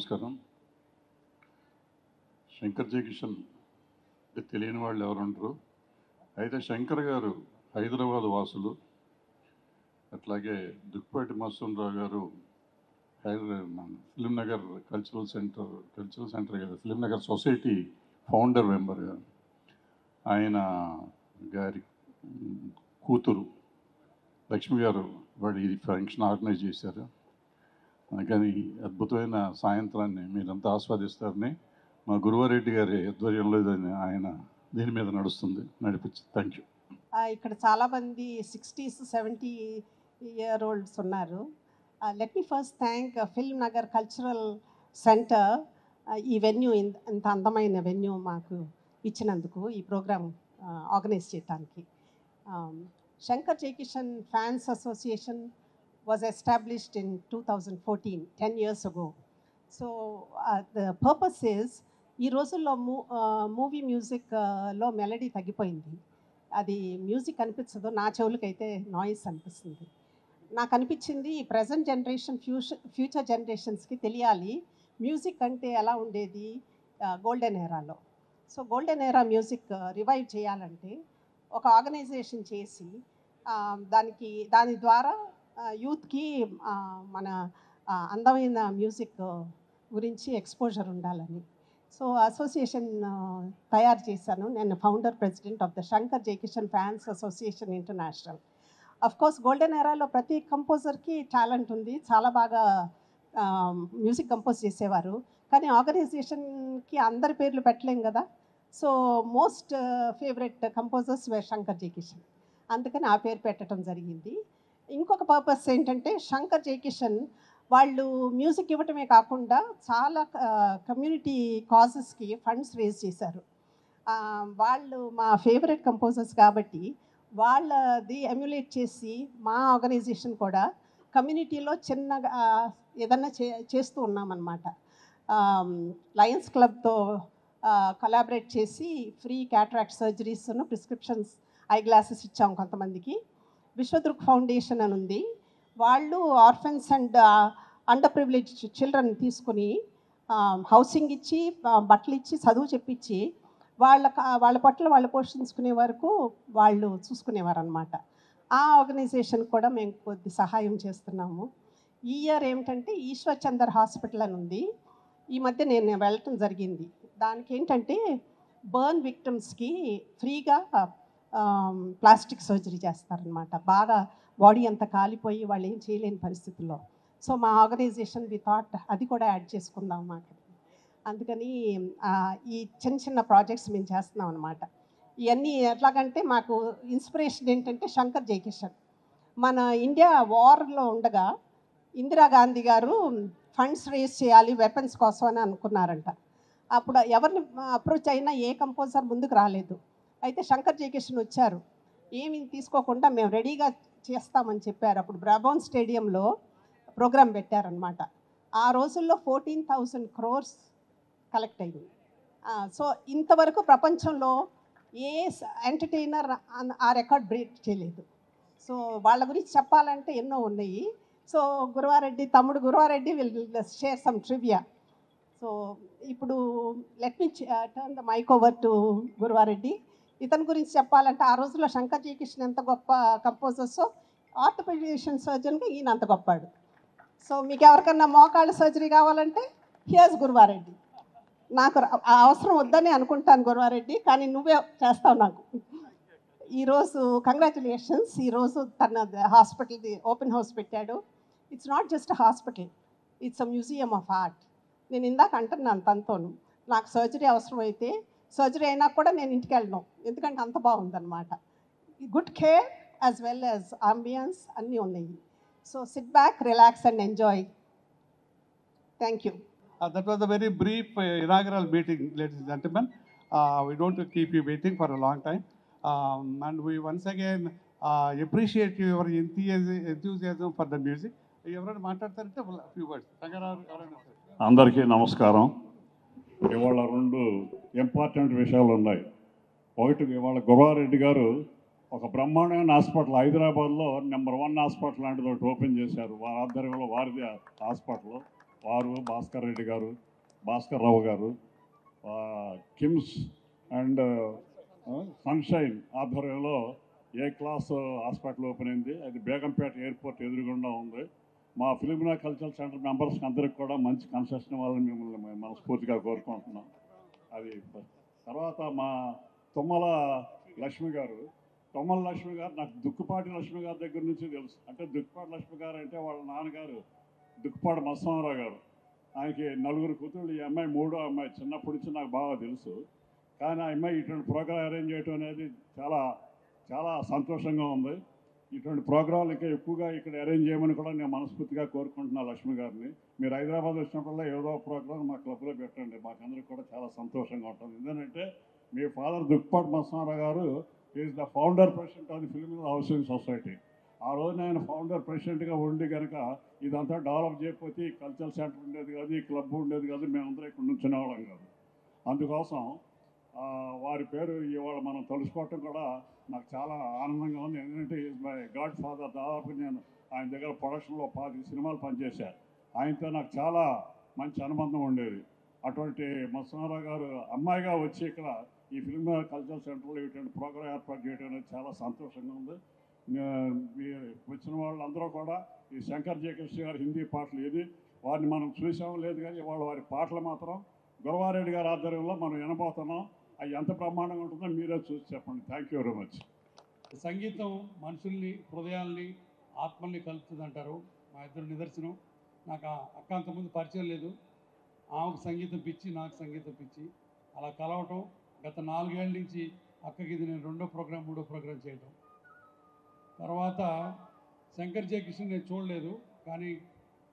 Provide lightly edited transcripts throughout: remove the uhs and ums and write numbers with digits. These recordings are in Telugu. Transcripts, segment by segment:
నమస్కారం. శంకర్ జయకిషన్ తెలియని వాళ్ళు ఎవరుండరు. అయితే శంకర్ గారు హైదరాబాద్ వాసులు. అట్లాగే దుక్పాటి మత్స్యరావు గారు ఫిల్మ్ నగర్ కల్చరల్ సెంటర్ కదా, film Nagar society founder member. ఆయన గారి కూతురు లక్ష్మి గారు వాడు ఈ ఫంక్షన్ ఆర్గనైజ్ చేశారు. అందుకని అద్భుతమైన సాయంత్రాన్ని మీరంతా ఆస్వాదిస్తారని మా గురువారెడ్డి గారి ఆధ్వర్యంలో ఆయన దీని మీద నడిపించి. Thank you. ఇక్కడ చాలామంది 60s 70 ఇయర్ ఓల్డ్స్ ఉన్నారు. Let me first thank film Nagar cultural centre ఈ వెన్యూ, ఇంత అందమైన వెన్యూ మాకు ఇచ్చినందుకు, ఈ ప్రోగ్రామ్ ఆర్గనైజ్ చేయడానికి. Shankar Jaikishan fans association was established in 2014, 10 years ago. So the purpose is, ఈ రోజుల్లో మూవీ మ్యూజిక్లో మెలడీ తగ్గిపోయింది. అది మ్యూజిక్ అనిపించదు, నా చెవులకైతే నాయిస్ అనిపిస్తుంది. నాకు అనిపించింది ఈ ప్రజెంట్ జనరేషన్ ఫ్యూచర్ జనరేషన్స్కి తెలియాలి మ్యూజిక్ అంటే ఎలా ఉండేది గోల్డెన్ ఎరాలో. So golden era music revive చేయాలంటే ఒక ఆర్గనైజేషన్ చేసి దాని ద్వారా యూత్కి మన అందమైన మ్యూజిక్ గురించి ఎక్స్పోజర్ ఉండాలని సో అసోసియేషన్ తయారు చేశాను. నేను founder president of the Shankar Jaikishan fans association international. Of course golden ఎరాలో ప్రతి కంపోజర్కి టాలెంట్ ఉంది, చాలా బాగా మ్యూజిక్ కంపోజ్ చేసేవారు. కానీ ఆర్గనైజేషన్కి అందరి పేర్లు పెట్టలేం కదా. So most favourite composers Shankar Jaikishan, అందుకని ఆ పేరు పెట్టడం జరిగింది. ఇంకొక పర్పస్ ఏంటంటే శంకర్ జయకిషన్ వాళ్ళు మ్యూజిక్ ఇవ్వటమే కాకుండా చాలా కమ్యూనిటీ కాజెస్కి ఫండ్స్ రేజ్ చేశారు. వాళ్ళు మా ఫేవరెట్ కంపోజర్స్ కాబట్టి వాళ్ళది ఎమ్యులేట్ చేసి మా ఆర్గనైజేషన్ కూడా కమ్యూనిటీలో చిన్నగా ఏదన్నా చేస్తూ ఉన్నామన్నమాట. లయన్స్ క్లబ్తో కొలాబరేట్ చేసి ఫ్రీ క్యాటరాక్ట్ సర్జరీస్ను ప్రిస్క్రిప్షన్స్ ఐ గ్లాసెస్ ఇచ్చాము కొంతమందికి. విశ్వదృక్ ఫౌండేషన్ అని ఉంది, వాళ్ళు orphans and underprivileged children తీసుకుని హౌసింగ్ ఇచ్చి, బట్టలు ఇచ్చి, చదువు చెప్పించి వాళ్ళ పట్ల వాళ్ళు పోషించుకునే వరకు వాళ్ళు చూసుకునేవారు అనమాట. ఆ ఆర్గనైజేషన్ కూడా మేము కొద్ది సహాయం చేస్తున్నాము. ఈ ఇయర్ ఏమిటంటే ఈశ్వర్ చందర్ హాస్పిటల్ అని ఉంది, ఈ మధ్య నేను వెళ్ళటం జరిగింది. దానికి ఏంటంటే బర్న్ విక్టిమ్స్కి ఫ్రీగా ప్లాస్టిక్ సర్జరీ చేస్తారనమాట. బాగా బాడీ అంతా కాలిపోయి వాళ్ళు ఏం చేయలేని పరిస్థితుల్లో. సో మా ఆర్గనైజేషన్ వి థాట్ అది కూడా యాడ్ చేసుకుందాం అన్నమాట. అందుకని ఈ చిన్న ప్రాజెక్ట్స్ మేము చేస్తున్నాం అనమాట. ఇవన్నీ ఎట్లాగంటే మాకు ఇన్స్పిరేషన్ ఏంటంటే శంకర్ జయకిషన్ మన ఇండియా వార్లో ఉండగా ఇందిరాగాంధీ గారు ఫండ్స్ రేజ్ చేయాలి వెపన్స్ కోసం అని అనుకున్నారంట. అప్పుడు ఎవరిని అప్రోచ్ అయినా ఏ కంపోజర్ ముందుకు రాలేదు. అయితే శంకర్ జయకిషన్ వచ్చారు, ఏమి తీసుకోకుండా మేము రెడీగా చేస్తామని చెప్పారు. అప్పుడు బ్రాబౌన్ స్టేడియంలో ప్రోగ్రాం పెట్టారనమాట. ఆ రోజుల్లో 14,000 crores కలెక్ట్ అయింది. సో ఇంతవరకు ప్రపంచంలో ఏ ఎంటర్టైనర్ ఆ రికార్డ్ బ్రేక్ చేయలేదు. సో వాళ్ళ గురించి చెప్పాలంటే ఎన్నో ఉన్నాయి. సో తమ్ముడు Guruvareddy will share some trivia. So ఇప్పుడు let me turn the mic over to Guruvareddy. ఇతని గురించి చెప్పాలంటే ఆ రోజుల్లో శంకర్ జయకిషన్ ఎంత గొప్ప కంపోజర్సో ఆర్థోపెడిషన్ సర్జన్గా ఈయన అంత గొప్పాడు. సో మీకు ఎవరికన్నా మోకాళ్ళ సర్జరీ కావాలంటే హియర్స్ గురువారెడ్డి. నాకు అవసరం వద్దని అనుకుంటాను గురువారెడ్డి, కానీ నువ్వే చేస్తావు నాకు. ఈరోజు కంగ్రాచులేషన్స్, ఈరోజు తన హాస్పిటల్ది ఓపెన్ హౌస్ పెట్టాడు. It's not just hospital, it's a museum of art. నేను ఇందాక అంటున్నాను తనతోను, నాకు సర్జరీ అవసరమైతే సర్జరీ అయినా కూడా నేను ఇంటికి వెళ్ళను, ఎందుకంటే అంత బాగుందన్నమాట. Good care as well as ambience అన్నీ ఉన్నాయి. So sit back, relax and enjoy. Thank you. That was a very brief inaugural meeting, ladies and gentlemen. We don't keep you waiting for a long time. And we once again appreciate your enthusiasm for the music. ఎవరైనా మాట్లాడతారంటే ఫ్యూ వర్డ్స్. అందరికీ నమస్కారం. ఇవాళ 2 ఇంపార్టెంట్ విషయాలు ఉన్నాయి. ఒకటి, ఇవాళ గురువారెడ్డి గారు ఒక బ్రహ్మాండమైన హాస్పిటల్ హైదరాబాద్లో నెంబర్ 1 హాస్పిటల్ లాంటిది ఒకటి ఓపెన్ చేశారు. వారి ఆధ్వర్యంలో వారిది హాస్పిటల్. వారు భాస్కర్ రెడ్డి గారు, భాస్కర్ రావు గారు, కిమ్స్ అండ్ సన్షైన్ ఆధ్వర్యంలో ఏ క్లాస్ హాస్పిటల్ ఓపెన్ అయింది. అది బేగంపేట ఎయిర్పోర్ట్ ఎదురుగుండా ఉంది. మా ఫిలిమినా కల్చరల్ సెంటర్ మెంబర్స్కి అందరికి కూడా మంచి కన్సెషన్ ఇవ్వాలని మిమ్మల్ని మనస్ఫూర్తిగా కోరుకుంటున్నాం. అది తర్వాత మా తుమ్మల లక్ష్మి గారు నాకు దుక్కుపాటి లక్ష్మి గారి దగ్గర నుంచి తెలుసు. అంటే దుక్కుపాటి లక్ష్మి గారు అంటే వాళ్ళ నాన్నగారు దుక్కుపాటి మత్స్వామరావు గారు. ఆయనకి 4 కూతుళ్ళు. ఈ అమ్మాయి 3వ అమ్మాయి. చిన్నప్పటి నుంచి నాకు బాగా తెలుసు. కానీ ఆ అమ్మాయి ఇటువంటి ప్రోగ్రాం అరేంజ్ చేయడం అనేది చాలా చాలా సంతోషంగా ఉంది. ఇటువంటి ప్రోగ్రాంలు ఇంకా ఎక్కువగా ఇక్కడ అరేంజ్ చేయమని కూడా నేను మనస్ఫూర్తిగా కోరుకుంటున్నాను లక్ష్మి గారిని. మీరు హైదరాబాద్ వచ్చినప్పుడల్లా ఏదో ప్రోగ్రాం మా క్లబ్లో పెట్టండి. మాకందరికి కూడా చాలా సంతోషంగా ఉంటుంది. ఎందుకంటే మీ ఫాదర్ దుక్పాటి మత్స్వామరావు గారు is the founder president of the film housing society. ఆ రోజున ఆయన ఫౌండర్ ప్రెసిడెంట్గా ఉండి కనుక ఇదంతా డెవలప్ చేయకపోతే ఈ కల్చరల్ సెంటర్ ఉండేది కాదు, ఈ క్లబ్ ఉండేది కాదు, మేమందరం ఇక్కడ నుంచునేవాళ్ళం కాదు. అందుకోసం వారి పేరు ఇవాళ మనం తలుసుకోవటం కూడా నాకు చాలా ఆనందంగా ఉంది. ఎందుకంటే ఈజ్ మై గాడ్ ఫాదర్. దాదాపు నేను ఆయన దగ్గర ప్రొడక్షన్లో 25 సినిమాలు పనిచేశాను. ఆయనతో నాకు చాలా మంచి అనుబంధం ఉండేది. అటువంటి మత్స్వామరావు గారు అమ్మాయిగా వచ్చి ఇక్కడ ఈ ఫిల్మ్ కల్చరల్ సెంటర్లో ఇటువంటి ప్రోగ్రాం ఏర్పాటు చేయడం అనేది చాలా సంతోషంగా ఉంది. వచ్చిన వాళ్ళందరూ కూడా ఈ శంకర్ జయకృష్ణ గారి హిందీ పాటలు ఏది వారిని మనం చూసాం లేదు, కానీ వారి పాటలు మాత్రం గురవారెడ్డి గారి ఆధ్వర్యంలో మనం వినబోతున్నాం. అవి ఎంత బ్రహ్మాండంగా ఉంటుందో మీరే చూసి చెప్పండి. Thank you very much. సంగీతం మనుషుల్ని, హృదయాల్ని, ఆత్మల్ని కలుపుతుంది అంటారు. మా ఇద్దరు నిదర్శనం. నాకు అక్క అంతకుముందు పరిచయం లేదు. ఆమెకు సంగీతం పిచ్చి, నాకు సంగీతం పిచ్చి. అలా కలవటం గత 4 ఏళ్ళ నుంచి అక్కకి ఇది నేను 2వ ప్రోగ్రాం 3వ ప్రోగ్రాం చేయటం. తర్వాత శంకర్ జయకృష్ణ నేను చూడలేదు, కానీ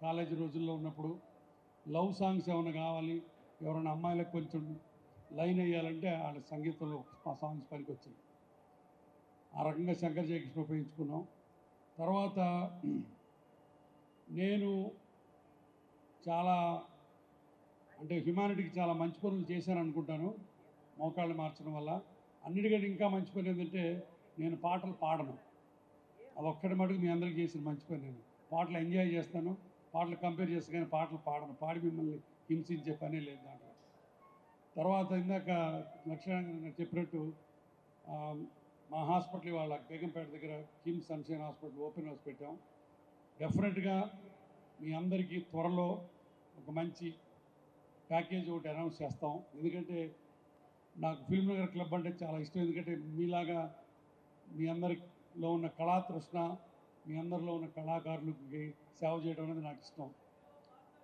కాలేజీ రోజుల్లో ఉన్నప్పుడు లవ్ సాంగ్స్ ఏమైనా కావాలి, ఎవరైనా అమ్మాయిలకు కొంచెం లైన్ వేయాలంటే వాళ్ళ సంగీతంలో ఆ సాంగ్స్ పనికి వచ్చాయి. ఆ రకంగా శంకర్ జయకృష్ణ ఉపయోగించుకున్నాం. తర్వాత నేను చాలా అంటే హ్యుమానిటీకి చాలా మంచి పనులు చేశాను అనుకుంటాను. మోకాళ్ళు మార్చడం వల్ల. అన్నిటికంటే ఇంకా మంచి పని ఏంటంటే నేను పాటలు పాడను. అదొక్కటి మటుకు మీ అందరికీ చేసిన మంచి పని. నేను పాటలు ఎంజాయ్ చేస్తాను, పాటలు కంపేర్ చేస్తాను, కానీ పాటలు పాడను. పాడి మిమ్మల్ని హింసించే పనే లేదు దాంట్లో. తర్వాత ఇందాక లక్ష్మణ చెప్పినట్టు మా హాస్పిటల్ వాళ్ళ బేగంపేట దగ్గర KIMS sunshine hospital open house పెట్టాం. డెఫినెట్గా మీ అందరికీ త్వరలో ఒక మంచి ప్యాకేజ్ ఒకటి అనౌన్స్ చేస్తాం. ఎందుకంటే నాకు ఫిల్మ్ నగర్ క్లబ్ అంటే చాలా ఇష్టం. ఎందుకంటే మీలాగా మీ అందరిలో ఉన్న కళాతృష్ణ, మీ అందరిలో ఉన్న కళాకారులకి సేవ చేయడం అనేది నాకు ఇష్టం.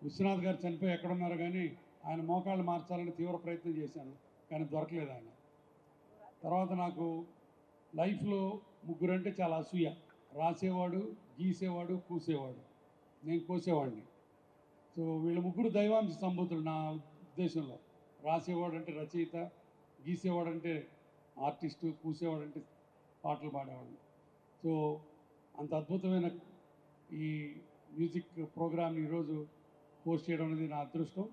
విశ్వనాథ్ గారు చనిపోయి ఎక్కడున్నారు, కానీ ఆయన మోకాళ్ళు మార్చాలని తీవ్ర ప్రయత్నం చేశాను, కానీ దొరకలేదు ఆయన. తర్వాత నాకు లైఫ్లో 3 అంటే చాలా అసూయ. రాసేవాడు, గీసేవాడు, కూసేవాడు. నేను కోసేవాడిని. సో వీళ్ళ 3 దైవాంశ సంభూతులు నా ఉద్దేశంలో. రాసేవాడు అంటే రచయిత, గీసేవాడు అంటే ఆర్టిస్టు, కూసేవాడు అంటే పాటలు పాడేవాడు. సో అంత అద్భుతమైన ఈ మ్యూజిక్ ప్రోగ్రామ్ని ఈరోజు పోస్ట్ చేయడం అనేది నా అదృష్టం.